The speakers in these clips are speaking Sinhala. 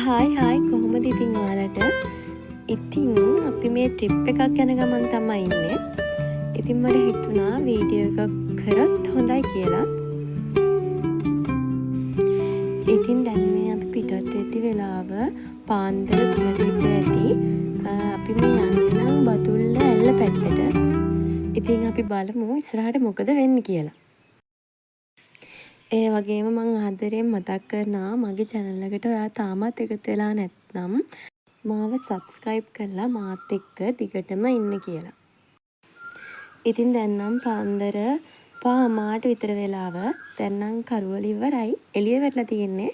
හායි කොහොමද ඉතින් ඔයාලට? ඉතින් අපි මේ ට්‍රිප් එකක් යන ගමන් තමයි ඉන්නේ. ඉතින් මට හිතුණා වීඩියෝ එකක් කරත් හොඳයි කියලා. ඉතින් දැන් මේ අපි පිටත් වෙති වෙලාව පාන්දර 3ට විතර ඇති. අපි මේ යන්නේ නම් බතුල්ල ඇල්ල පැත්තට. ඉතින් අපි බලමු ඉස්සරහට මොකද වෙන්නේ කියලා. ඒ වගේම මං ආදරයෙන් මතක් කරනවා මගේ channel එකට ඔයා තාමත් එකතු වෙලා නැත්නම් මාව subscribe කරලා මාත් එක්ක දිගටම ඉන්න කියලා. ඉතින් දැන් නම් පාන්දර 5:00ට විතර වෙලාව. දැන් නම් කරවල ඉවරයි. එළිය වැටලා තියෙන්නේ.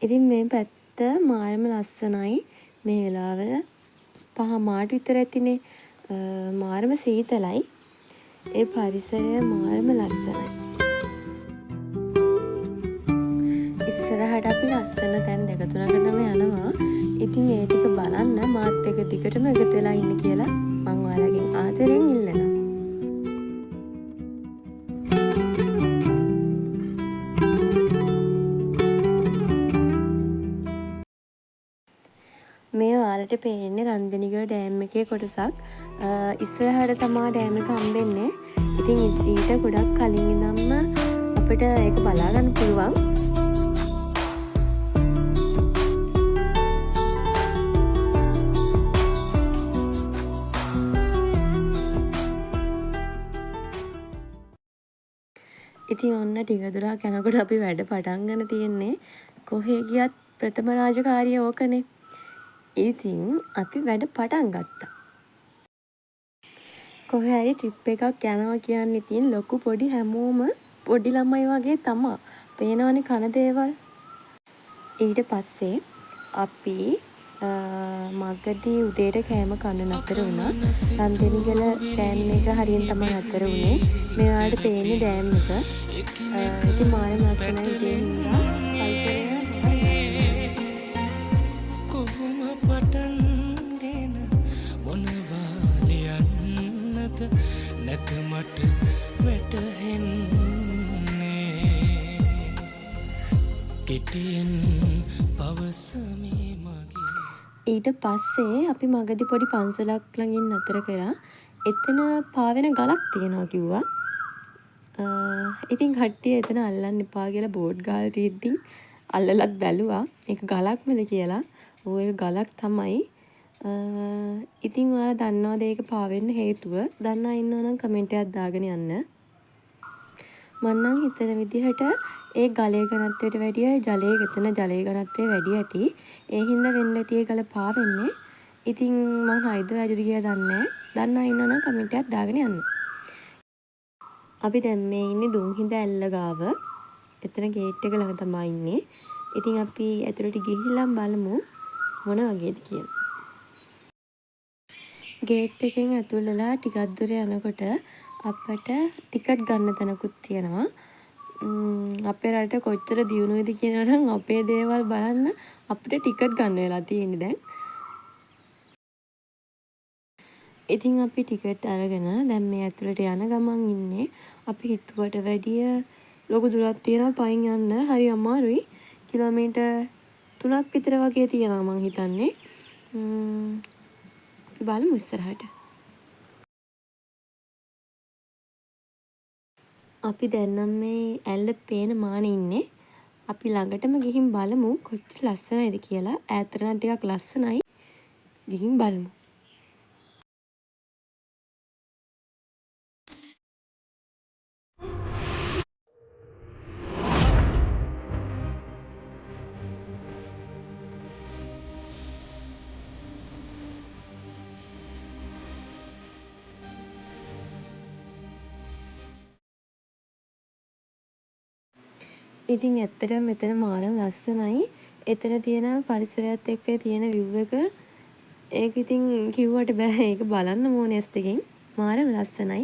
ඉතින් මේ පැත්ත මාරම ලස්සනයි. මේ වෙලාව 5:00ට විතර ඇතිනේ. මාරම සීතලයි. ඒ පරිසරය මාරම ලස්සනයි. ඉස්සරහට අපි ලස්සන තැන් 2-3කටම යනවා. ඉතින් ඒ ටික බලන්න මාත් එක්ක දිගටම එකතු වෙලා ඉන්න කියලා මං ඔයාලගෙන් ආදරෙන් ඉල්ලනවා. මේ ඔයාලට පේන්නේ රන්දනිගල ඩෑම් එකේ කොටසක්. ඉස්සරහට තමා ඩෑම් එක හම්බෙන්නේ. ඉතින් ඊට ගොඩක් කලින් ඉඳන්ම අපිට ඒක බලා ගන්න පුළුවන්. ඉතින් ඔන්න ටික දුරක් යනකොට අපි වැඩ පටන් ගන්න තියෙන්නේ. කොහේ ගියත් ප්‍රථම රාජකාරිය ඕකනේ. ඉතින් අපි වැඩ පටන් ගත්තා. කොහේ හරි ට්‍රිප් එකක් යනවා කියන්නේ ඉතින් ලොකු පොඩි හැමෝම පොඩි ළමයි වගේ තමයි. පේනවනේ කන දේවල්. ඊට පස්සේ අපි මගදී උදේට කෑම කන්න නතර වුණා. රන්දනිගල ඩෑම් එක හරියෙන් තමයි නතර වුණේ. මේ වලට පේන්නේ ඩෑම් එක. ඉතින් මාරම ලස්සනයි උදේ හින්දා. කොහොම පටන්ගෙන මොනවා ලියන්නද නැත මට වැටහෙන්නේ. කෙටියෙන් පවසමේ මගේ. ඊට පස්සේ අපි මගදී පොඩි පන්සලක් ළඟින් නතර කරා. එතන පාවෙන ගලක් තියෙනවා කිව්වා. ඉතින් කට්ටිය එතන අල්ලන්න එපා කියලා බෝඩ් ගාලා තියෙද්දි අල්ලලත් බැලුවා. ඒක ගලක්මද කියලා. ඕ ඒක ගලක් තමයි. ඉතින් ඔයාලා දන්නවද ඒක පාවෙන්න හේතුව? දන්නා ඉන්නවා නම් කමෙන්ට් එකක් දාගෙන යන්න. මම නම් හිතන විදිහට ඒ ගලේ ඝනත්වයට වැඩිය ජලයේ ජලයේ ඝනත්වය වැඩි ඇති. ඒ හින්දා වෙන්න ඇති ඒ ගල පාවෙන්නේ. ඉතින් මං හරිද වැරදිද කියලා දන්නේ නැහැ. දන්නා ඉන්නවා නම් කමෙන්ට් එකක් දාගෙන යන්න. අපි දැන් මේ ඉන්නේ දුම්හිඳ ඇල්ල ගාව. එතන ගේට් එක ළඟ තමයි ඉන්නේ. ඉතින් අපි ඇතුළට ගිහිල්ලා බලමු මොන වගේද කියලා. ගේට් එකෙන් ඇතුල් වෙලා ටිකක් දුර යනකොට අපට ටිකට් ගන්න තැනකුත් තියෙනවා. අපේ රට කොච්චර දියුණුවද කියනවා නම් අපේ දේවල් බලන්න අපිට ටිකට් ගන්න වෙලා තියෙන්නේ දැන්. ඉතින් අපි ටිකට් අරගෙන දැන් මේ ඇතුළට යන ගමන් ඉන්නේ. අපි හිතුවට වැඩිය ලොකු දුරක් තියෙනවා පයින් යන්න. හරි අමාරුයි. කිලෝමීටර් 3ක් විතර වගේ තියෙනවා මං හිතන්නේ. අපි බලමු ඉස්සරහට. අපි දැන් නම් මේ ඇල්ල පේන මානේ ඉන්නේ. අපි ළඟටම ගිහින් බලමු කොච්චර ලස්සනයිද කියලා. ඈතට නම් ටිකක් ලස්සනයි. ගිහින් බලමු. ඉතින් ඇත්තටම මෙතන මාරම ලස්සනයි. එතන තියෙන පරිසරයත් එක්ක තියෙන view එක ඒක ඉතින් කිව්වට බෑ. ඒක බලන්න ඕනේ ඇස් දෙකෙන්. මාරම ලස්සනයි.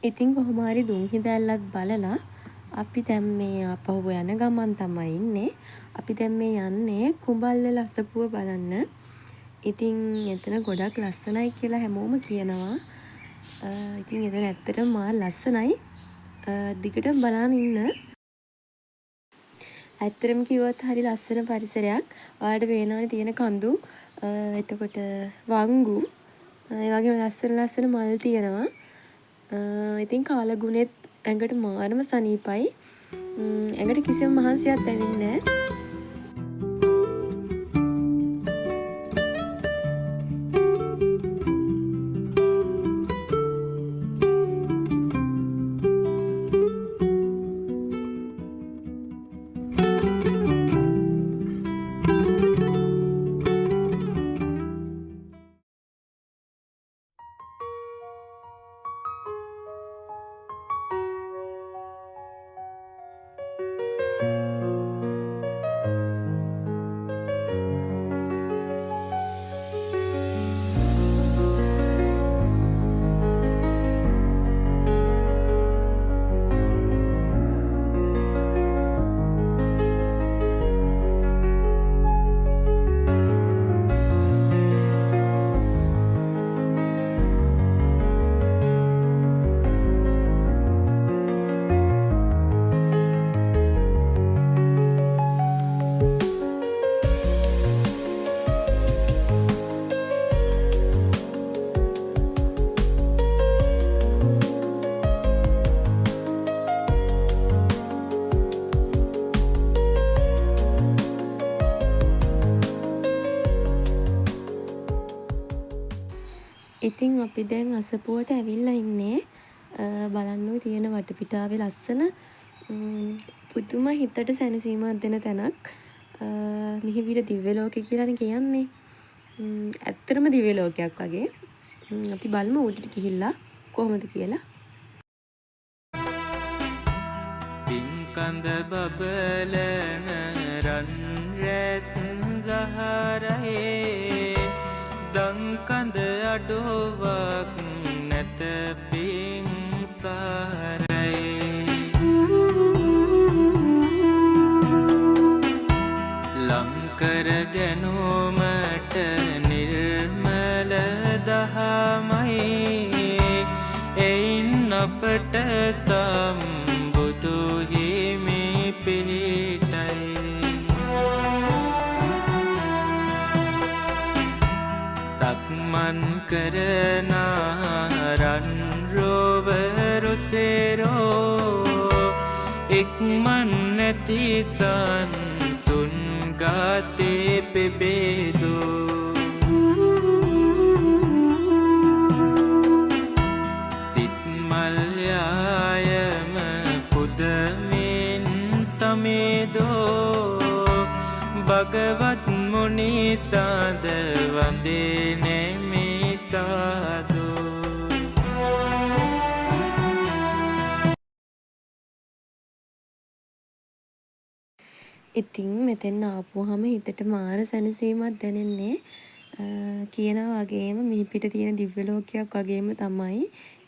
ඉතින් කොහොම හරි දුම් හිඳැල්ලත් බලලා අපි දැන් මේ ආපහු යන ගමන් තමයි ඉන්නේ. අපි දැන් මේ යන්නේ කුඹල්වල අසපුව බලන්න. ඉතින් එතන ගොඩක් ලස්සනයි කියලා හැමෝම කියනවා. ඉතින් එතන ඇත්තටම මා ලස්සනයි. දිගටම බලන්න ඉන්න. ඇත්තටම කිව්වොත් හරි ලස්සන පරිසරයක්. ඔයාලට පේනවනේ තියෙන කඳු. එතකොට වංගු. ඒ වගේම ලස්සන මල් තියෙනවා. ඉතින් කාලගුණෙත් ඇඟට මාරම සනීපයි. ඇඟට කිසිම මහන්සියක් දැනෙන්නේ නැහැ. ඉතින් අපි දැන් අසපුවට ඇවිල්ලා ඉන්නේ. බලන්නකෝ තියෙන වටපිටාවේ ලස්සන පුදුම හිතට සැනසීමක් දෙන තැනක්. මිහිවිල දිව්‍ය ලෝකේ කියලානේ කියන්නේ. ඇත්තටම දිව්‍ය ලෝකයක් වගේ. අපි බලමු උඩට ගිහිල්ලා කොහොමද කියලා. පින්කඳ බබලන රන් රැස් දහරහේ දංකඳ අඩුවක් නැත පින් සාරයේ ලංකර ගැනුමට නිර්මල දහමයි එයින් අපට සම්බුදු හිමි පිහිටයි සක්මන් කරන රන් රෝවරු සේරෝ ඉක්මන් නැති සංසුන් ගාතේ පෙබේදෝ සිත් මල්යායම පුදමින් සමේදෝ භගවත් මුනි සාද වන්දේ නෙමි සාදු ඉතින් මෙතෙන් ආපුවාම හිතට මාර සැනසීමක් දැනෙන්නේ. කියනවා වගේම මිහිපිට තියෙන දිව්‍ය ලෝකයක් වගේම තමයි.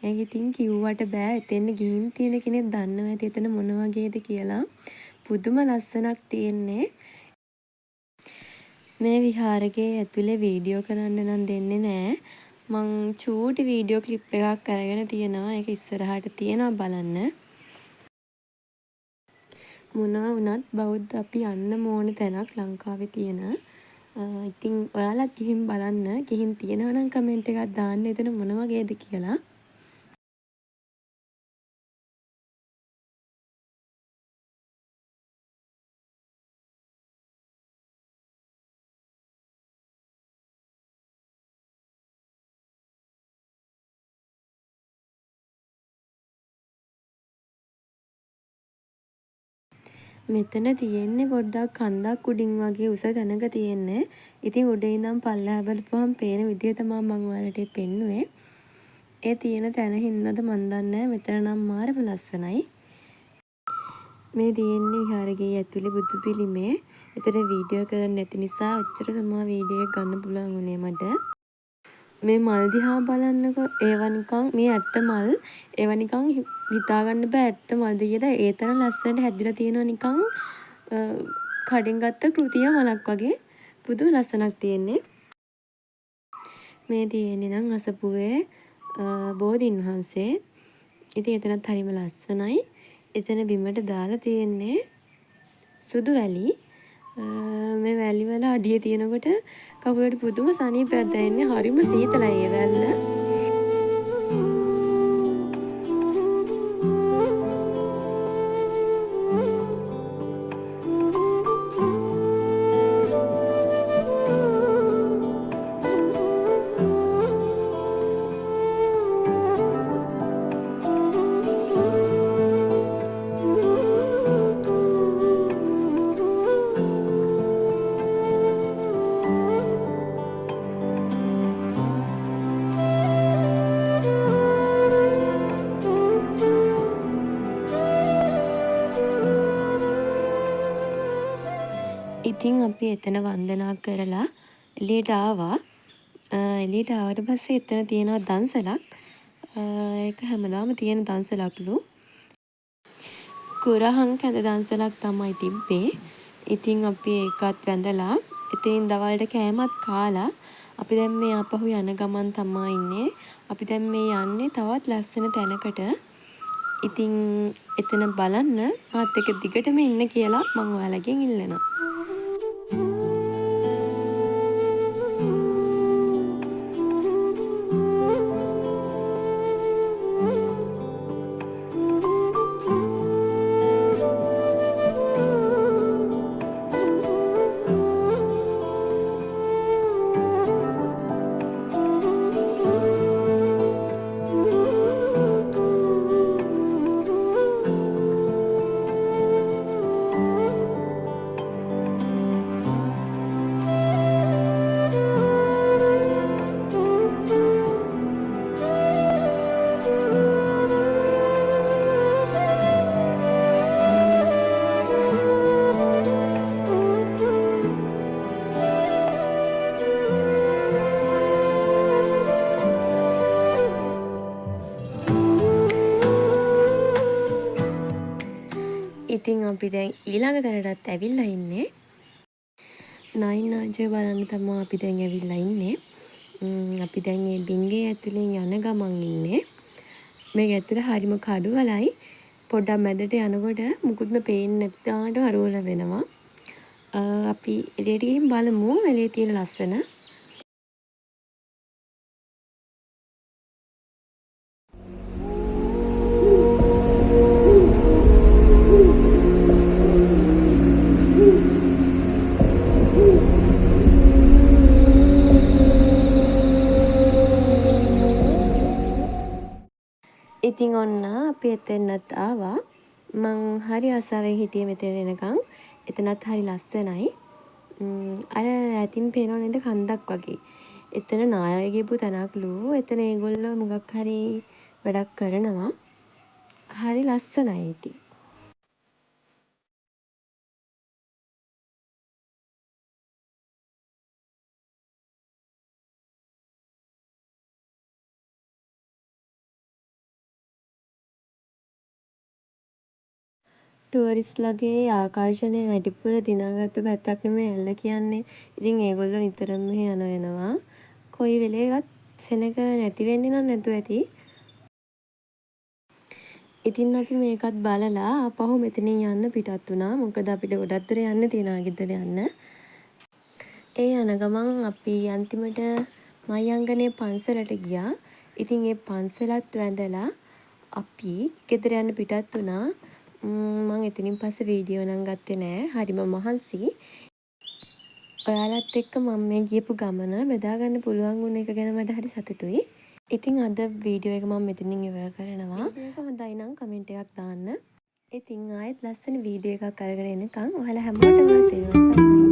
ඒක ඉතින් කිව්වට බෑ. එතෙන් ගිහින් තියෙන කෙනෙක් දන්නවා ඇති එතන මොන වගේද කියලා. පුදුම ලස්සනක් තියෙන්නේ. මේ විහාරයේ ඇතුලේ වීඩියෝ කරන්න නම් දෙන්නේ නෑ. මං චූටි වීඩියෝ ක්ලිප් එකක් අරගෙන තියෙනවා. ඒක ඉස්සරහට තියෙනවා බලන්න. මොනවා වුණත් බෞද්ධ අපි යන්න ඕන තැනක් ලංකාවේ තියෙන. ඉතින් ඔයාලත් ගිහින් බලන්න. ගිහින් තියෙනවා නම් කමෙන්ට් එකක් දාන්න එතන මොන වගේද කියලා. මෙතන තියෙන්නේ පොඩ්ඩක් කන්දක් උඩින් වගේ උස තැනක තියෙන්නේ. ඉතින් උඩ ඉඳන් පල්ලෙහා බලපුවම පේන විදිය තමයි මම ඔයාලට පෙන්නුවේ. ඒ තියෙන තැන හින්දාද මන් දන්නේ මෙතන නම් මාරම ලස්සනයි. මේ තියෙන්නේ විහාරයේ ඇතුලේ බුදු පිළිමේ. එතන වීඩියෝ කරන්න නැති නිසා ඔච්චර තමයි වීඩියෝ එක ගන්න පුළුවන් උනේ මට. මේ මල් දිහා බලන්නකො. ඒවා නිකන් මේ ඇත්ත මල්. ඒවා නිකන් හිතාගන්න බෑ ඇත්ත මල්ද කියලා. ඒ තරම් ලස්සනට හැදිලා තියෙනවා නිකන් කඩෙන් ගත්ත කෘතිය මලක් වගේ. පුදුම ලස්සනක් තියෙන්නේ. මේ තියෙන්නේ නම් අසපුවේ බෝධීන් වහන්සේ. ඉතින් එතනත් හරිම ලස්සනයි. එතන බිමට දාලා තියෙන්නේ සුදු වැලි. මේ වැලි වල අඩිය තියෙනකොට කකුලට පුදුම සනීපයක් දැනෙන්නේ. හරිම සීතලයි ඒ වැල්ල. ඉතින් අපි එතන වන්දනා කරලා එළියට ආවා. එළියට ආවට පස්සේ එතන තියෙනවා දන්සලක්. ඒක හැමදාම තියෙන දන්සලක්ලු. කුරහන් කැඳ දන්සලක් තමයි තිබ්බේ. ඉතින් අපි ඒකත් වැඳලා ඉතින් දවල්ට කෑමත් කාලා අපි දැන් මේ ආපහු යන ගමන් තමයි ඉන්නේ. අපි දැන් මේ යන්නේ තවත් ලස්සන තැනකට. ඉතින් එතන බලන්න මාත් එක දිගටම ඉන්න කියලා මම ඔයාලගෙන් ඉල්ලනවා. ඉතින් අපි දැන් ඊළඟ තැනටත් ඇවිල්ලා ඉන්නේ. නයින් ආංජය බලන්න තමයි අපි දැන් ඇවිල්ලා ඉන්නේ. අපි දැන් මේ බින්ගේ ඇතුලෙන් යන ගමන් ඉන්නේ. මේක ඇතුලේ හරිම කඩුවලයි. පොඩ්ඩක් මැදට යනකොට මුකුත්ම පේන්නේ නැත්තාට හරවල වෙනවා. අපි එළියට ගිහින් බලමු එළියේ තියෙන ලස්සන. ඉතින් ඔන්න අපි එතනත් ආවා. මං හරි ආසාවෙන් හිටියේ මෙතන එනකන්. එතනත් හරි ලස්සනයි. අර ඇතින් පේනව නේද කන්දක් වගේ. එතන නායක ගිහපු තැනක්ලු. එතන ඒගොල්ලෝ මොකක් හරි වැඩක් කරනවා. හරි ලස්සනයි ඉතින්. ටුවරිස්ට්ලගේ ආකර්ෂණය වැඩිපුර දිනාගත්තු පැත්තක් නෙමෙයි ඇල්ල කියන්නේ. ඉතින් ඒගොල්ලෝ නිතරම මෙහෙ යන වෙනවා. කොයි වෙලේවත් සෙනග නැති වෙන්නේ නම් නැතුව ඇති. ඉතින් අපි මේකත් බලලා ආපහු මෙතනින් යන්න පිටත් වුණා. මොකද අපිට ගොඩක් දුර යන්න තියෙනවා ගෙදර යන්න. ඒ යන ගමන් අපි අන්තිමට මයංගනේ පන්සලට ගියා. ඉතින් ඒ පන්සලත් වැඳලා අපි ගෙදර යන්න පිටත් වුණා. මම එතනින් පස්සේ වීඩියෝ නම් ගත්තේ නෑ. හරිම මහන්සි. ඔයාලත් එක්ක මම මේ ගියපු ගමන බෙදා ගන්න පුළුවන් වුණ එක ගැන මට හරි සතුටුයි. ඉතින් අද වීඩියෝ එක මම මෙතනින් ඉවර කරනවා. මේක හොඳයි නම් කමෙන්ට් එකක් දාන්න. ඉතින් ආයෙත් ලස්සන වීඩියෝ එකක් අරගෙන එනකන් ඔයාලා හැමෝටම තෙරුවන් සරණයි.